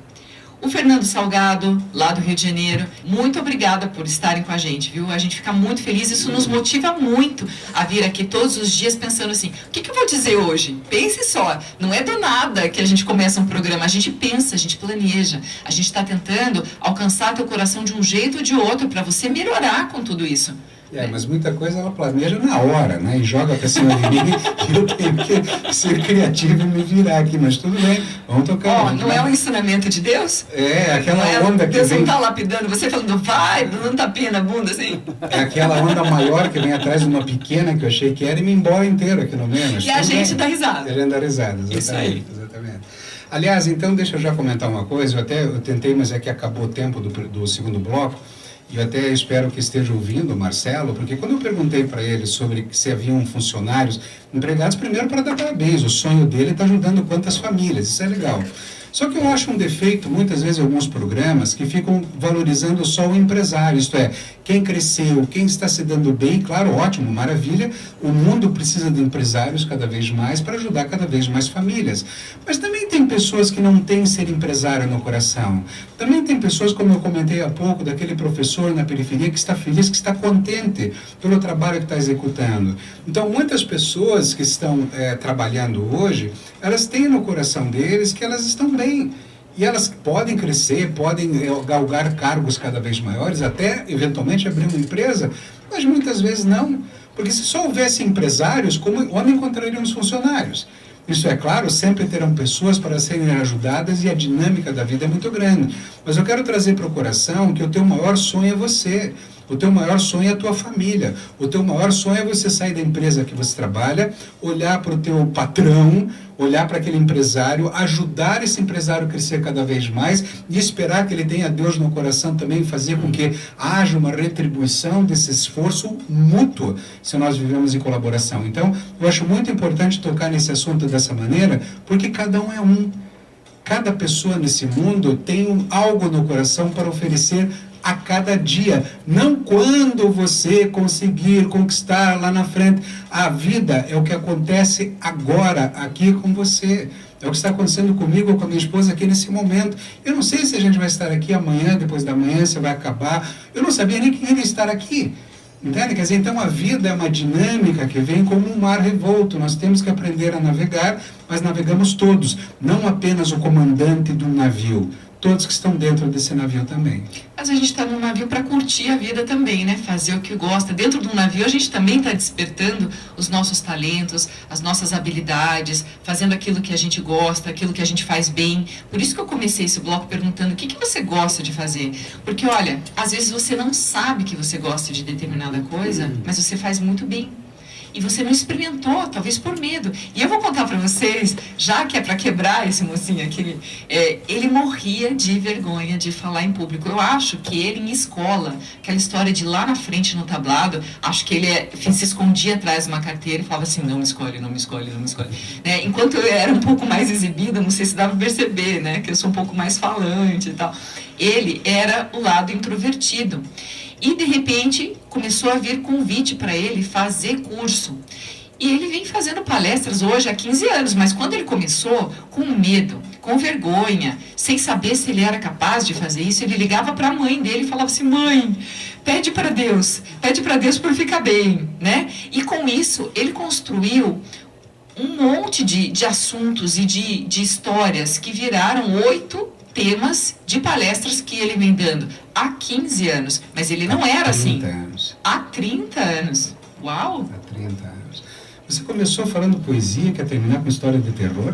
O Fernando Salgado, lá do Rio de Janeiro, muito obrigada por estarem com a gente, viu? A gente fica muito feliz, isso nos motiva muito a vir aqui todos os dias pensando assim, o que eu vou dizer hoje? Pense só, não é do nada que a gente começa um programa, a gente pensa, a gente planeja, a gente está tentando alcançar teu coração de um jeito ou de outro para você melhorar com tudo isso. Mas muita coisa ela planeja na hora, né? E joga pra cima de mim e eu tenho que ser criativo e me virar aqui, mas tudo bem, vamos tocar. Não é um ensinamento de Deus? Aquela onda que Deus vem... não está lapidando, você falando, vai, dando tapinha na bunda, assim. É aquela onda maior que vem atrás de uma pequena que eu achei que era e me embora inteiro aqui no meio. E a gente dá risada. A gente dá risada, exatamente. Isso aí. Exatamente. Aliás, então, deixa eu já comentar uma coisa, eu tentei, mas é que acabou o tempo do segundo bloco. E eu até espero que esteja ouvindo o Marcelo, porque quando eu perguntei para ele sobre se haviam funcionários, empregados, primeiro para dar parabéns, o sonho dele está ajudando quantas famílias, isso é legal. Só que eu acho um defeito, muitas vezes, em alguns programas que ficam valorizando só o empresário, isto é, quem cresceu, quem está se dando bem, claro, ótimo, maravilha, o mundo precisa de empresários cada vez mais para ajudar cada vez mais famílias. Mas também tem pessoas que não têm ser empresário no coração. Também tem pessoas, como eu comentei há pouco, daquele professor na periferia que está feliz, que está contente pelo trabalho que está executando. Então, muitas pessoas que estão trabalhando hoje, elas têm no coração deles que elas estão bem. E elas podem crescer, podem galgar cargos cada vez maiores, até eventualmente abrir uma empresa, mas muitas vezes não. Porque se só houvesse empresários, onde encontraríamos funcionários? Isso é claro, sempre terão pessoas para serem ajudadas e a dinâmica da vida é muito grande. Mas eu quero trazer para o coração que o teu maior sonho é você. O teu maior sonho é a tua família. O teu maior sonho é você sair da empresa que você trabalha, olhar para o teu patrão, olhar para aquele empresário, ajudar esse empresário a crescer cada vez mais e esperar que ele tenha Deus no coração também, fazer com que haja uma retribuição desse esforço mútuo, se nós vivemos em colaboração. Então, eu acho muito importante tocar nesse assunto dessa maneira, porque cada um é um. Cada pessoa nesse mundo tem algo no coração para oferecer a cada dia, não quando você conseguir conquistar lá na frente. A vida é o que acontece agora, aqui com você. É o que está acontecendo comigo ou com a minha esposa aqui nesse momento. Eu não sei se a gente vai estar aqui amanhã, depois da manhã, se vai acabar. Eu não sabia nem que iria estar aqui. Entende? Quer dizer, então a vida é uma dinâmica que vem como um mar revolto. Nós temos que aprender a navegar, mas navegamos todos, não apenas o comandante do navio. Todos que estão dentro desse navio também. Mas a gente está no navio para curtir a vida também, né? Fazer o que gosta. Dentro do navio a gente também está despertando os nossos talentos, as nossas habilidades, fazendo aquilo que a gente gosta, aquilo que a gente faz bem. Por isso que eu comecei esse bloco perguntando o que você gosta de fazer. Porque, olha, às vezes você não sabe que você gosta de determinada coisa, mas você faz muito bem. E você não experimentou, talvez por medo. E eu vou contar para vocês, já que é para quebrar esse mocinho aqui, ele morria de vergonha de falar em público. Eu acho que ele em escola, aquela história de lá na frente no tablado, acho que ele se escondia atrás de uma carteira e falava assim, não me escolhe, não me escolhe, não me escolhe. Né? Enquanto eu era um pouco mais exibida, não sei se dava para perceber, né? Que eu sou um pouco mais falante e tal. Ele era o lado introvertido. E, de repente, começou a vir convite para ele fazer curso. E ele vem fazendo palestras hoje há 15 anos, mas quando ele começou, com medo, com vergonha, sem saber se ele era capaz de fazer isso, ele ligava para a mãe dele e falava assim, mãe, pede para Deus por ficar bem, né? E com isso, ele construiu um monte de assuntos e de histórias que viraram 8 temas de palestras que ele vem dando há 15 anos. Mas ele não era assim. Há 30 anos. Uau! Há 30 anos. Você começou falando poesia, quer terminar com história de terror?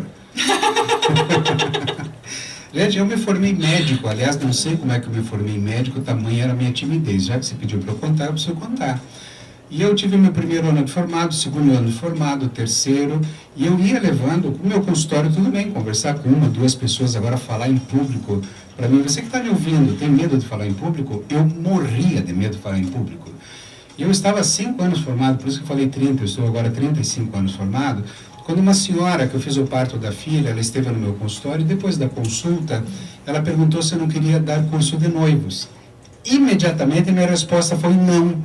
Aliás, eu me formei médico. Aliás, não sei como é que eu me formei médico, o tamanho era a minha timidez. Já que você pediu para eu contar, eu preciso contar. E eu tive meu primeiro ano de formado, segundo ano de formado, terceiro, e eu ia levando o meu consultório, tudo bem, conversar com 1, 2 pessoas, agora falar em público. Para mim, você que está me ouvindo, tem medo de falar em público? Eu morria de medo de falar em público. E eu estava há 5 anos formado, por isso que eu falei 30, eu estou agora 35 anos formado, quando uma senhora, que eu fiz o parto da filha, ela esteve no meu consultório, e depois da consulta, ela perguntou se eu não queria dar curso de noivos. Imediatamente, a minha resposta foi não.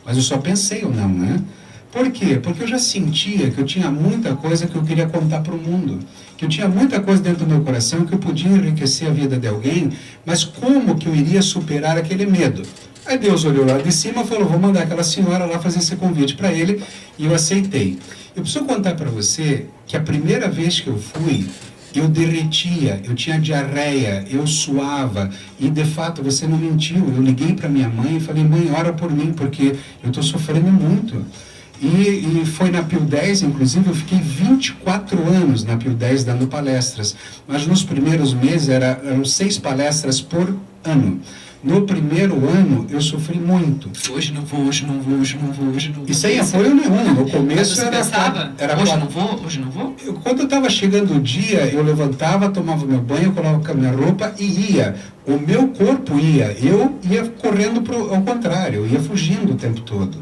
Mas eu só pensei ou não, né? Por quê? Porque eu já sentia que eu tinha muita coisa que eu queria contar para o mundo. Que eu tinha muita coisa dentro do meu coração que eu podia enriquecer a vida de alguém, mas como que eu iria superar aquele medo? Aí Deus olhou lá de cima e falou, vou mandar aquela senhora lá fazer esse convite para ele, e eu aceitei. Eu preciso contar para você que a primeira vez que eu fui, eu derretia, eu tinha diarreia, eu suava, e de fato você não mentiu, eu liguei para minha mãe e falei, mãe, ora por mim, porque eu estou sofrendo muito. E foi na Pio 10, inclusive, eu fiquei 24 anos na Pio 10 dando palestras, mas nos primeiros meses eram 6 palestras por ano. No primeiro ano, eu sofri muito. Hoje não vou, hoje não vou, hoje não vou, hoje não vou. E sem apoio nenhum. No começo você pensava, hoje não vou, hoje não vou? Quando eu estava chegando o dia, eu levantava, tomava meu banho, colocava minha roupa e ia. O meu corpo ia. Eu ia correndo ao contrário, eu ia fugindo o tempo todo.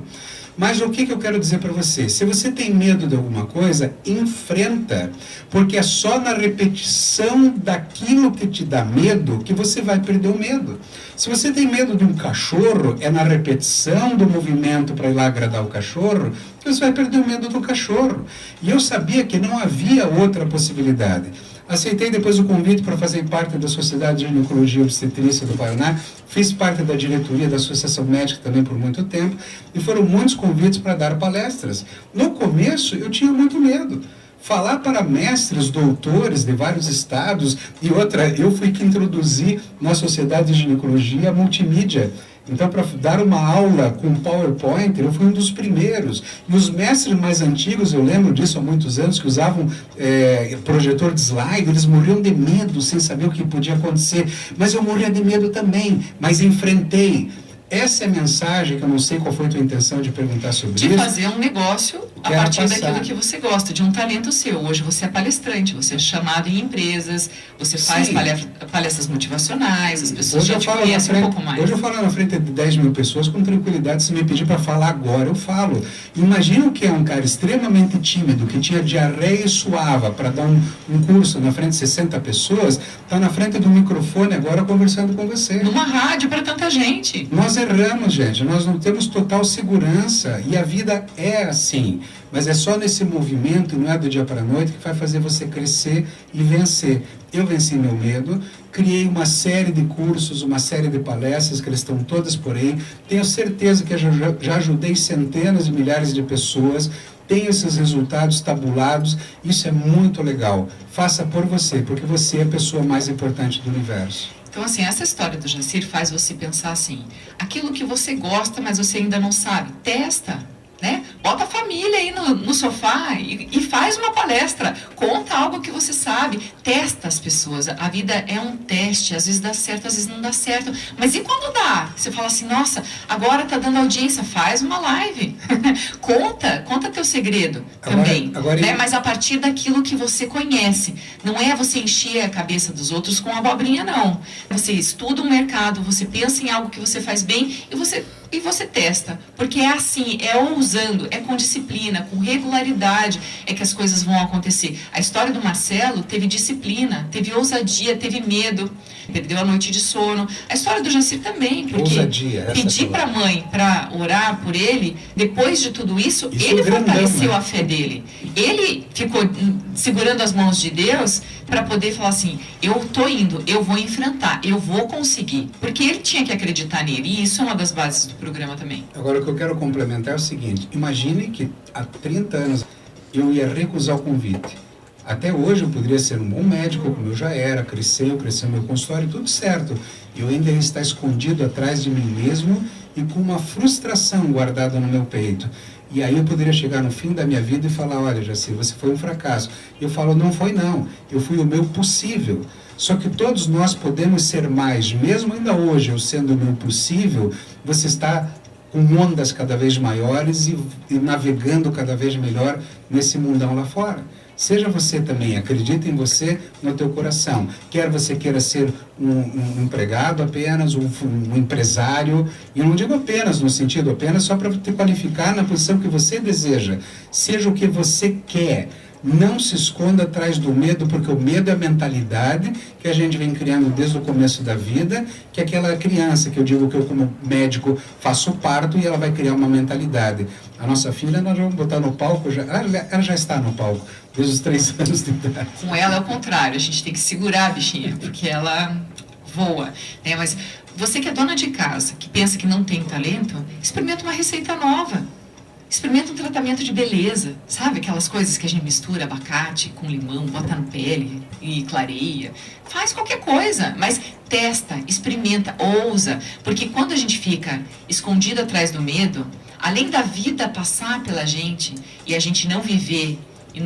Mas o que eu quero dizer para você? Se você tem medo de alguma coisa, enfrenta, porque é só na repetição daquilo que te dá medo que você vai perder o medo. Se você tem medo de um cachorro, é na repetição do movimento para ir lá agradar o cachorro que você vai perder o medo do cachorro. E eu sabia que não havia outra possibilidade. Aceitei depois o convite para fazer parte da Sociedade de Ginecologia e Obstetrícia do Paraná, fiz parte da diretoria da Associação Médica também por muito tempo, e foram muitos convites para dar palestras. No começo, eu tinha muito medo. Falar para mestres, doutores de vários estados, e outra, eu fui que introduzi na Sociedade de Ginecologia a multimídia. Então, para dar uma aula com PowerPoint, eu fui um dos primeiros. E os mestres mais antigos, eu lembro disso há muitos anos, que usavam projetor de slide, eles morriam de medo, sem saber o que podia acontecer. Mas eu morria de medo também, mas enfrentei. Essa é a mensagem, que eu não sei qual foi a tua intenção de perguntar sobre isso. De fazer um negócio a partir daquilo que você gosta, de um talento seu. Hoje você é palestrante, você é chamado em empresas, você faz palestras motivacionais, as pessoas já te conhecem um pouco mais. Hoje eu falo na frente de 10 mil pessoas com tranquilidade. Se me pedir para falar agora, eu falo. Imagina o que é um cara extremamente tímido, que tinha diarreia e suava para dar um curso na frente de 60 pessoas, está na frente do microfone agora conversando com você. Numa rádio para tanta gente. Nós erramos, gente, nós não temos total segurança, e a vida é assim, mas é só nesse movimento, não é do dia para a noite, que vai fazer você crescer e vencer. Eu venci meu medo, criei uma série de cursos, uma série de palestras, que elas estão todas por aí, tenho certeza que eu já ajudei centenas de milhares de pessoas, tenho esses resultados tabulados, isso é muito legal. Faça por você, porque você é a pessoa mais importante do universo. Então, assim, essa história do Jacir faz você pensar assim, aquilo que você gosta, mas você ainda não sabe, testa, né? Bota a família aí no sofá e faz uma palestra, conta algo que você sabe, testa as pessoas. A vida é um teste, às vezes dá certo, às vezes não dá certo, mas e quando dá? Você fala assim, nossa, agora tá dando audiência, faz uma live, conta teu segredo também, né? Mas a partir daquilo que você conhece, não é você encher a cabeça dos outros com abobrinha, não. Você estuda um mercado, você pensa em algo que você faz bem e você testa, porque é assim, é ousando, é com disciplina, com regularidade, é que as coisas vão acontecer. A história do Marcelo teve disciplina, teve ousadia, teve medo, perdeu a noite de sono. A história do Jacir também, porque pedir para a mãe para orar por ele, depois de tudo isso ele fortaleceu a fé dele. Ele ficou segurando as mãos de Deus para poder falar assim, eu tô indo, eu vou enfrentar, eu vou conseguir. Porque ele tinha que acreditar nele, e isso é uma das bases do programa também. Agora, o que eu quero complementar é o seguinte, imagine que há 30 anos eu ia recusar o convite. Até hoje eu poderia ser um bom médico, como eu já era, cresceu meu consultório, tudo certo. Eu ainda ia estar escondido atrás de mim mesmo e com uma frustração guardada no meu peito. E aí eu poderia chegar no fim da minha vida e falar, olha, Jacir, você foi um fracasso. E eu falo, não foi não, eu fui o meu possível. Só que todos nós podemos ser mais, mesmo ainda hoje eu sendo o meu possível, você está com ondas cada vez maiores e navegando cada vez melhor nesse mundão lá fora. Seja você também, acredita em você, no teu coração. Quer você queira ser um empregado apenas, um empresário, e eu não digo apenas no sentido apenas só para te qualificar na posição que você deseja. Seja o que você quer. Não se esconda atrás do medo, porque o medo é a mentalidade que a gente vem criando desde o começo da vida, que é aquela criança que eu digo que eu como médico faço parto e ela vai criar uma mentalidade. A nossa filha nós vamos botar no palco, ela já está no palco, desde os 3 anos de idade. Com ela é o contrário, a gente tem que segurar a bichinha, porque ela voa, né? Mas você que é dona de casa, que pensa que não tem talento, experimenta uma receita nova. Experimenta um tratamento de beleza, sabe? Aquelas coisas que a gente mistura abacate com limão, bota na pele e clareia. Faz qualquer coisa, mas testa, experimenta, ousa. Porque quando a gente fica escondido atrás do medo, além da vida passar pela gente e a gente não viver e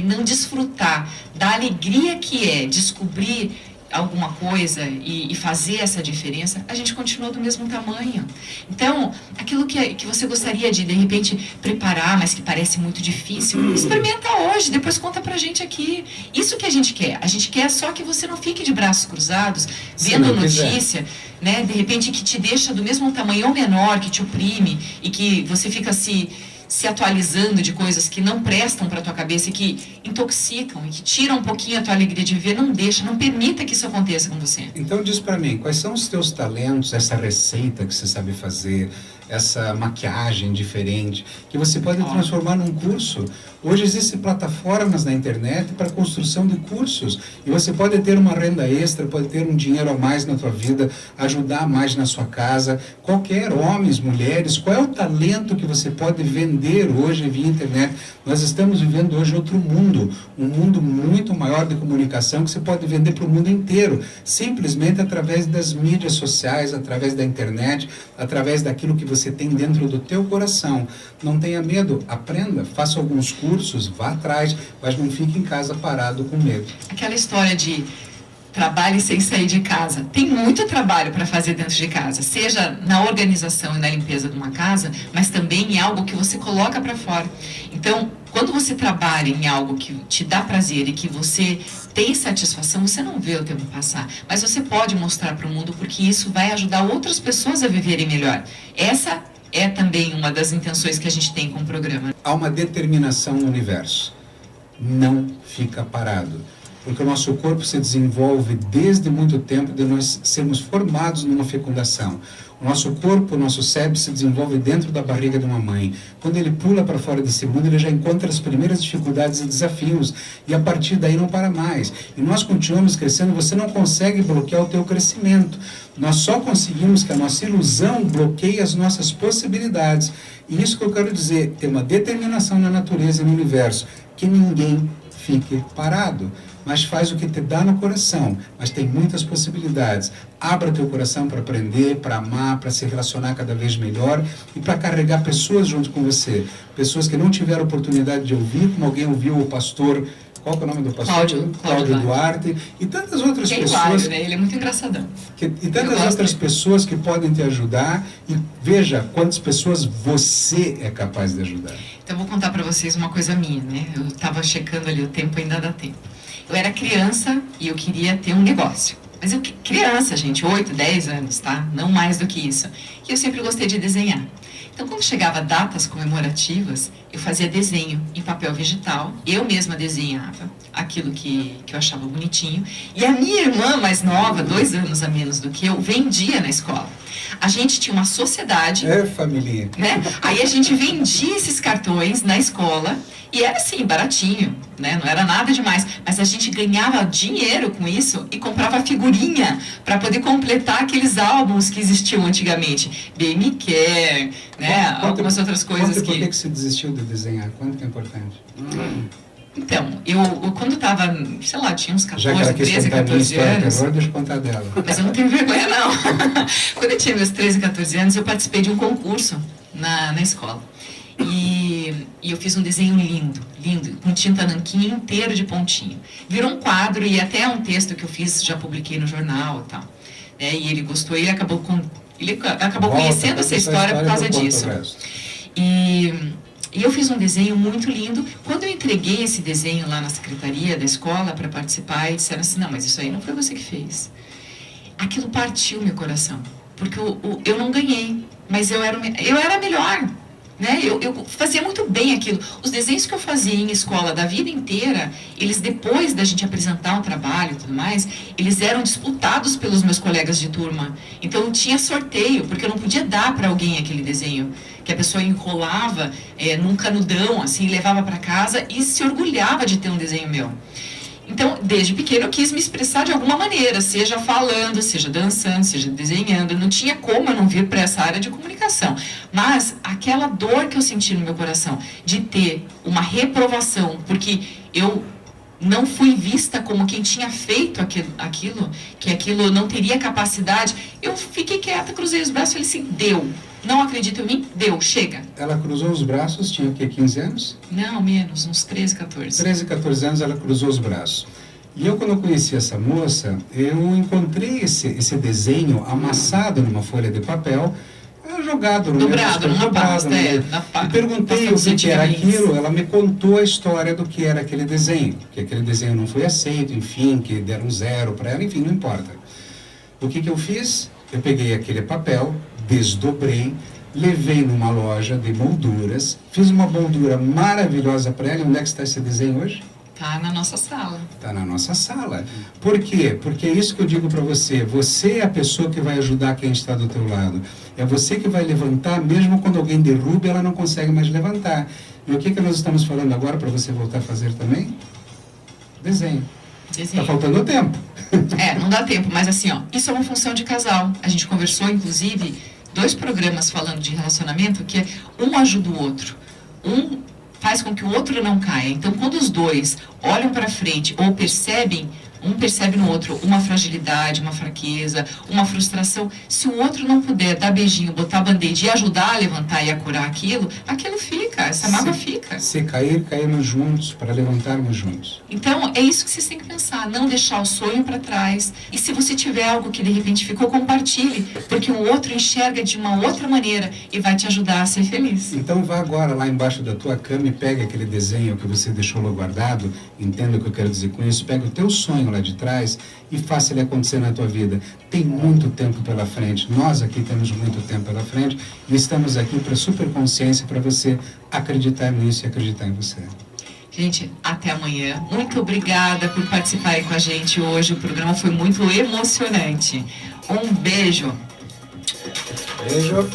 não desfrutar da alegria que é descobrir alguma coisa e fazer essa diferença, a gente continua do mesmo tamanho. Então, aquilo que você gostaria de repente, preparar, mas que parece muito difícil, experimenta hoje, depois conta pra gente aqui. Isso que a gente quer. A gente quer só que você não fique de braços cruzados, vendo notícia, né, de repente que te deixa do mesmo tamanho ou menor, que te oprime, e que você fica se atualizando de coisas que não prestam para a tua cabeça e que intoxicam e que tiram um pouquinho a tua alegria de viver. Não deixa, não permita que isso aconteça com você. Então diz para mim, quais são os teus talentos, essa receita que você sabe fazer, essa maquiagem diferente, que você pode transformar num curso. Hoje existem plataformas na internet para construção de cursos, e você pode ter uma renda extra, pode ter um dinheiro a mais na tua vida, ajudar mais na sua casa. Qualquer, homens, mulheres, qual é o talento que você pode vender hoje via internet? Nós estamos vivendo hoje outro mundo, um mundo muito maior de comunicação que você pode vender para o mundo inteiro, simplesmente através das mídias sociais, através da internet, através daquilo que você tem dentro do teu coração. Não tenha medo, aprenda, faça alguns cursos, vá atrás, mas não fique em casa parado com medo. Aquela história de trabalhe sem sair de casa. Tem muito trabalho para fazer dentro de casa, seja na organização e na limpeza de uma casa, mas também em algo que você coloca para fora. Então, quando você trabalha em algo que te dá prazer e que você tem satisfação, você não vê o tempo passar, mas você pode mostrar para o mundo, porque isso vai ajudar outras pessoas a viverem melhor. Essa é também uma das intenções que a gente tem com o programa. Há uma determinação no universo. Não fica parado. Porque o nosso corpo se desenvolve desde muito tempo de nós sermos formados numa fecundação. O nosso corpo, o nosso cérebro se desenvolve dentro da barriga de uma mãe. Quando ele pula para fora desse mundo, ele já encontra as primeiras dificuldades e desafios. E a partir daí não para mais. E nós continuamos crescendo, você não consegue bloquear o teu crescimento. Nós só conseguimos que a nossa ilusão bloqueie as nossas possibilidades. E isso que eu quero dizer, ter uma determinação na natureza e no universo, que ninguém fique parado, mas faz o que te dá no coração, mas tem muitas possibilidades. Abra teu coração para aprender, para amar, para se relacionar cada vez melhor e para carregar pessoas junto com você. Pessoas que não tiveram oportunidade de ouvir, como alguém ouviu o pastor, qual é o nome do pastor? Cláudio Duarte, e tantas outras pessoas. Hilário, né? Ele é muito engraçadão. E tantas outras pessoas que podem te ajudar, e veja quantas pessoas você é capaz de ajudar. Então, eu vou contar para vocês uma coisa minha, né? Eu estava checando ali o tempo, ainda dá tempo. Eu era criança e eu queria ter um negócio. Mas eu criança, gente, 8, 10 anos, tá? Não mais do que isso. E eu sempre gostei de desenhar. Então, quando chegava datas comemorativas, eu fazia desenho em papel vegetal. Eu mesma desenhava aquilo que eu achava bonitinho. E a minha irmã mais nova, 2 anos a menos do que eu, vendia na escola. A gente tinha uma sociedade. É, família. Né? Aí a gente vendia esses cartões na escola. E era assim, baratinho, né? Não era nada demais. Mas a gente ganhava dinheiro com isso e comprava figurinha para poder completar aqueles álbuns que existiam antigamente. BM Care, né? Algumas outras coisas que... Por que você desistiu de desenhar? Quanto que é importante? Então, eu quando estava, sei lá, tinha uns 14, 13, 14 anos... Agora deixa eu contar dela. Mas eu não tenho vergonha, não. Quando eu tinha meus 13, 14 anos, eu participei de um concurso na escola. E eu fiz um desenho lindo, com tinta nanquim inteiro de pontinho. Virou um quadro e até um texto que eu fiz, já publiquei no jornal e tal. E ele gostou e ele acabou conhecendo essa história por causa disso. E eu fiz um desenho muito lindo. Quando eu entreguei esse desenho lá na secretaria da escola para participar, e disseram assim, não, mas isso aí não foi você que fez. Aquilo partiu meu coração, porque eu não ganhei, mas eu era melhor. Né? Eu fazia muito bem aquilo. Os desenhos que eu fazia em escola da vida inteira, eles depois da gente apresentar um trabalho e tudo mais, eles eram disputados pelos meus colegas de turma. Então eu tinha sorteio, porque eu não podia dar para alguém aquele desenho, que a pessoa enrolava num canudão, assim, levava para casa e se orgulhava de ter um desenho meu. Então, desde pequeno eu quis me expressar de alguma maneira, seja falando, seja dançando, seja desenhando. Não tinha como eu não vir para essa área de comunicação. Mas aquela dor que eu senti no meu coração de ter uma reprovação, porque eu não fui vista como quem tinha feito aquilo, que aquilo não teria capacidade, eu fiquei quieta, cruzei os braços e falei assim, deu. Não acredito em mim? Deu, chega. Ela cruzou os braços, tinha o quê, 15 anos? Não, menos, uns 13, 14. 13, 14 anos ela cruzou os braços. E eu, quando eu conheci essa moça, eu encontrei esse desenho amassado numa folha de papel, jogado no Dobrado, meu numa pasta, e perguntei o que era aquilo. Ela me contou a história do que era aquele desenho, que aquele desenho não foi aceito, enfim, que deram 0 para ela, enfim, não importa. O que eu fiz? Eu peguei aquele papel, desdobrei, levei numa loja de molduras, fiz uma moldura maravilhosa para ela. E onde é que está esse desenho hoje? Tá na nossa sala. Está na nossa sala. Por quê? Porque é isso que eu digo para você. Você é a pessoa que vai ajudar quem está do teu lado. É você que vai levantar, mesmo quando alguém derruba, ela não consegue mais levantar. E o que nós estamos falando agora para você voltar a fazer também? Desenho. Está faltando tempo. Não dá tempo, mas assim, ó, isso é uma função de casal. A gente conversou, inclusive, 2 programas falando de relacionamento, que um ajuda o outro. Um faz com que o outro não caia. Então, quando os 2 olham para frente ou percebem, um percebe no outro uma fragilidade, uma fraqueza, uma frustração, se o outro não puder dar beijinho, botar band-aid e ajudar a levantar e a curar aquilo fica, essa mágoa fica. Se cair, cairmos juntos, para levantarmos juntos. Então, é isso que vocês têm que pensar, não deixar o sonho para trás. E se você tiver algo que de repente ficou, compartilhe, porque o outro enxerga de uma outra maneira e vai te ajudar a ser feliz. Então vá agora lá embaixo da tua cama e pega aquele desenho que você deixou lá guardado, entenda o que eu quero dizer com isso, pega o teu sonho lá de trás e faça ele acontecer na tua vida. Tem muito tempo pela frente, nós aqui temos muito tempo pela frente e estamos aqui para superconsciência, para você acreditar nisso e acreditar em você. Gente, até amanhã. Muito obrigada por participarem com a gente hoje. O programa foi muito emocionante. Um beijo. Beijo.